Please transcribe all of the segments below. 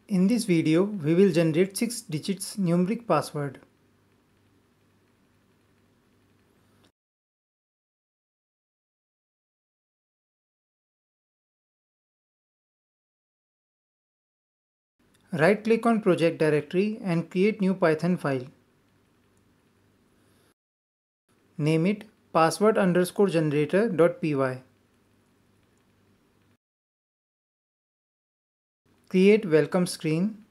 In this video, we will generate 6 digits numeric password. Right click on project directory and create new Python file. Name it password_generator.py. Create welcome screen.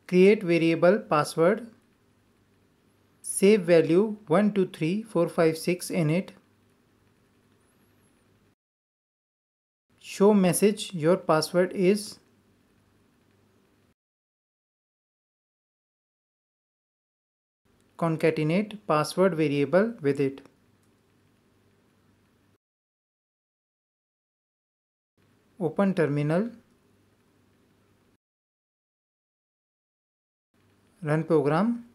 Create variable password. Save value 123456 in it. Show message your password is. Concatenate password variable with it. Open terminal. Run program.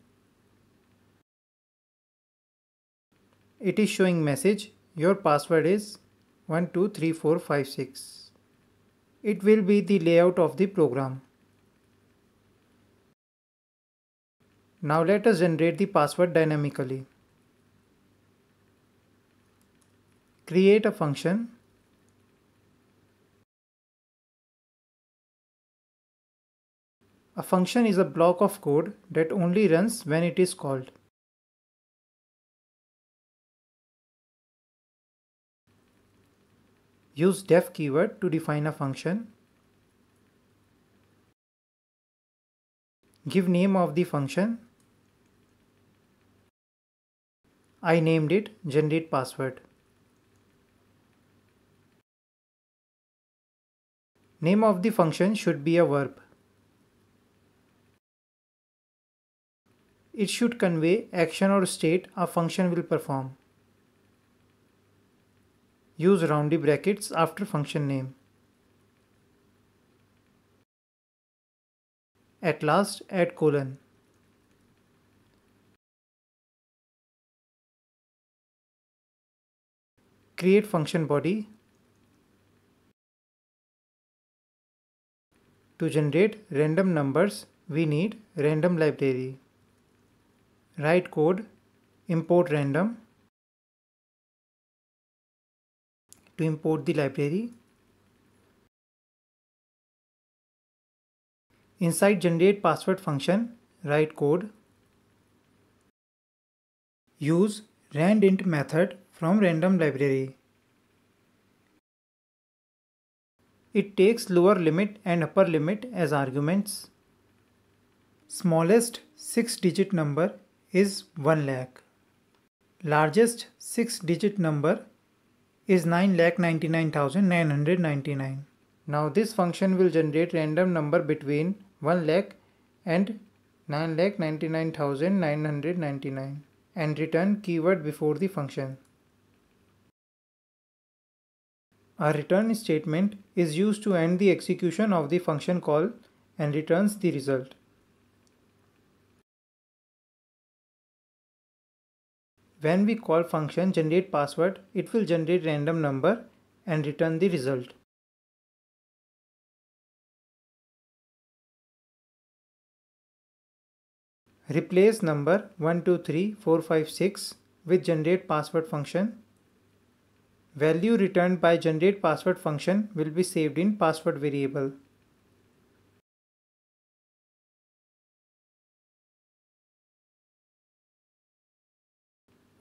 It is showing message your password is 123456. It will be the layout of the program. Now let us generate the password dynamically. Create a function. A function is a block of code that only runs when it is called. Use def keyword to define a function. Give name of the function. I named it generate password. Name of the function should be a verb. It should convey action or state a function will perform. Use roundy brackets after function name. At last, add colon. Create function body. To generate random numbers, we need random library. Write code, import random. To import the library, inside generate password function, write code. Use randint method from random library. It takes lower limit and upper limit as arguments. Smallest 6-digit number is 1 lakh. Largest 6-digit number is 9,99,999. Now this function will generate random number between 1 lakh and 9,99,999 and return keyword before the function. A return statement is used to end the execution of the function call and returns the result. When we call function generate password, it will generate random number and return the result. Replace number 123456 with generate password function. Value returned by generate password function will be saved in password variable.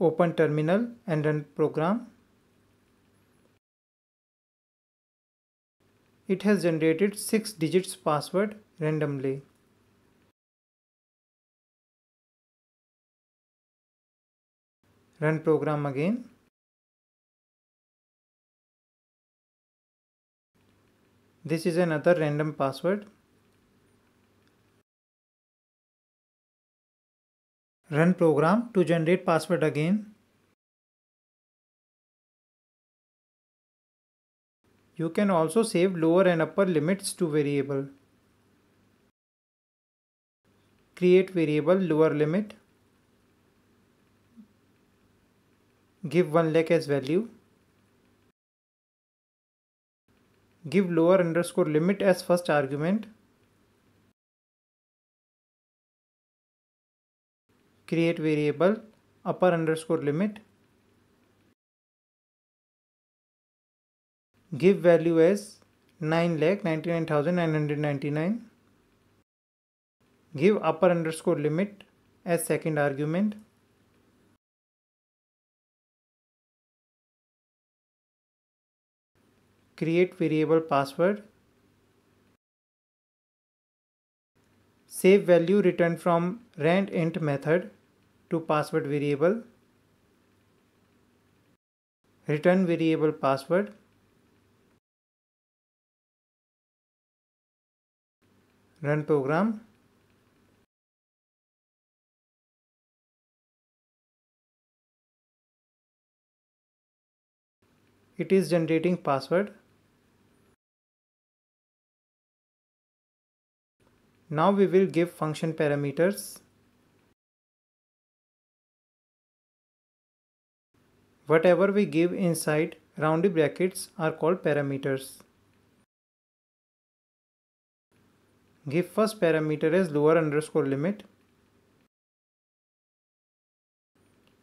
Open terminal and run program. It has generated 6 digits password randomly. Run program again. This is another random password. Run program to generate password again. You can also save lower and upper limits to variable. Create variable lower limit. Give 1 lakh as value. Give lower underscore limit as first argument. Create variable upper underscore limit. Give value as 9,99,999. Give upper underscore limit as second argument. Create variable password. Save value returned from randint method to password variable. Return variable password. Run program. It is generating password. Now we will give function parameters. Whatever we give inside roundy brackets are called parameters. Give first parameter as lower underscore limit.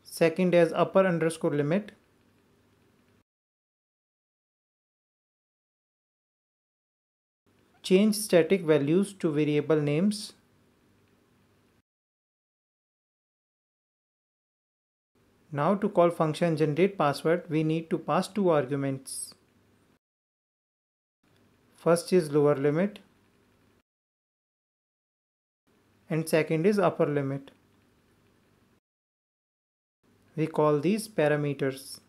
Second as upper underscore limit. Change static values to variable names. Now to call function generate password, we need to pass two arguments. First is lower limit and second is upper limit. We call these parameters.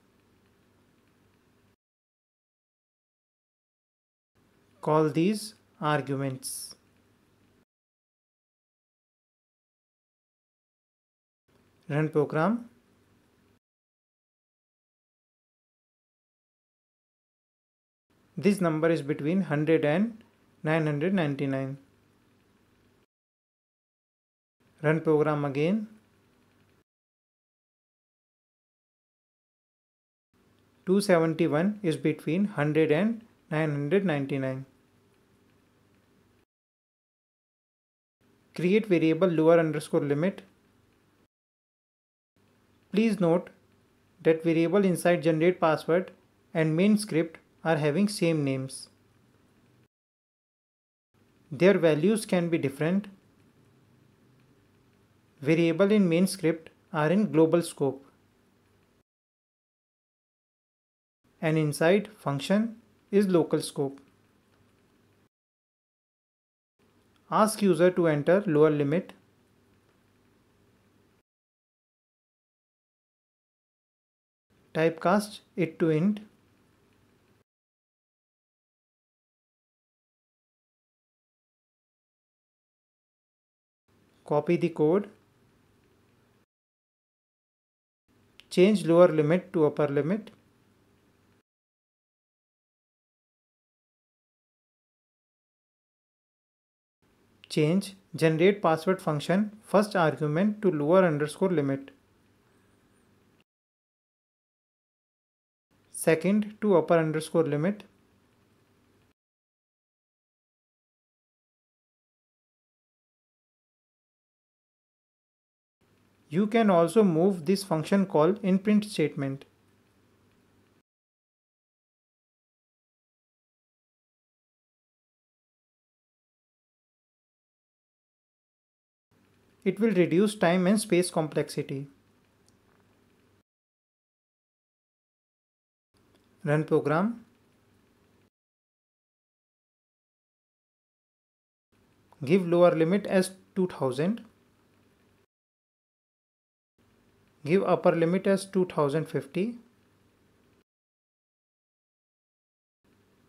Call these arguments. Run program. This number is between 100 and 999. Run program again. 271 is between 100 and 999. Create variable lower underscore limit. Please note that variable inside generate password and main script are having same names. Their values can be different. Variable in main script are in global scope. And inside function is local scope. Ask user to enter lower limit. Typecast it to int. Copy the code. Change lower limit to upper limit. Change generate password function first argument to lower underscore limit. Second to upper underscore limit. You can also move this function call in print statement. It will reduce time and space complexity. Run program. Give lower limit as 2000. Give upper limit as 2050.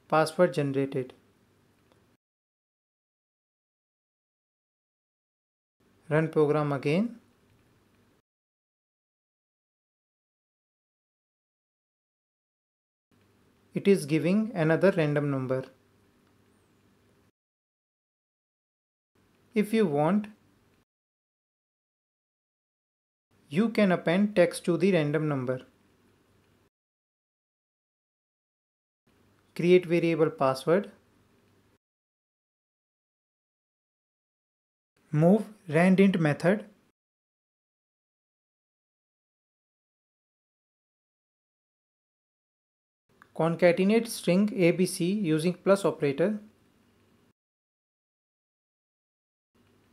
Password generated. Run program again. It is giving another random number. If you want, you can append text to the random number. create variable password, move randint method, concatenate string ABC using plus operator.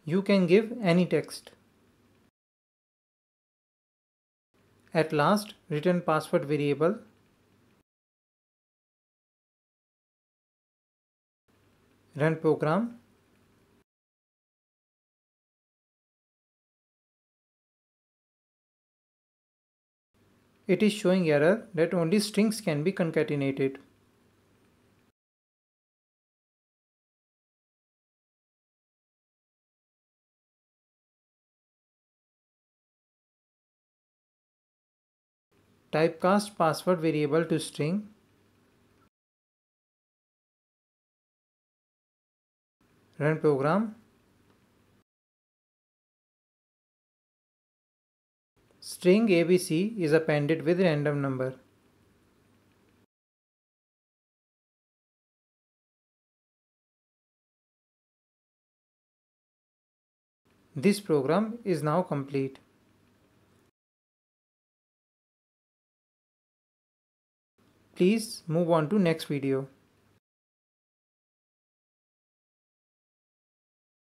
You can give any text. At last, return password variable. Run program. It is showing error that only strings can be concatenated. Typecast password variable to string. Run program. String ABC is appended with random number. This program is now complete. Please move on to next video.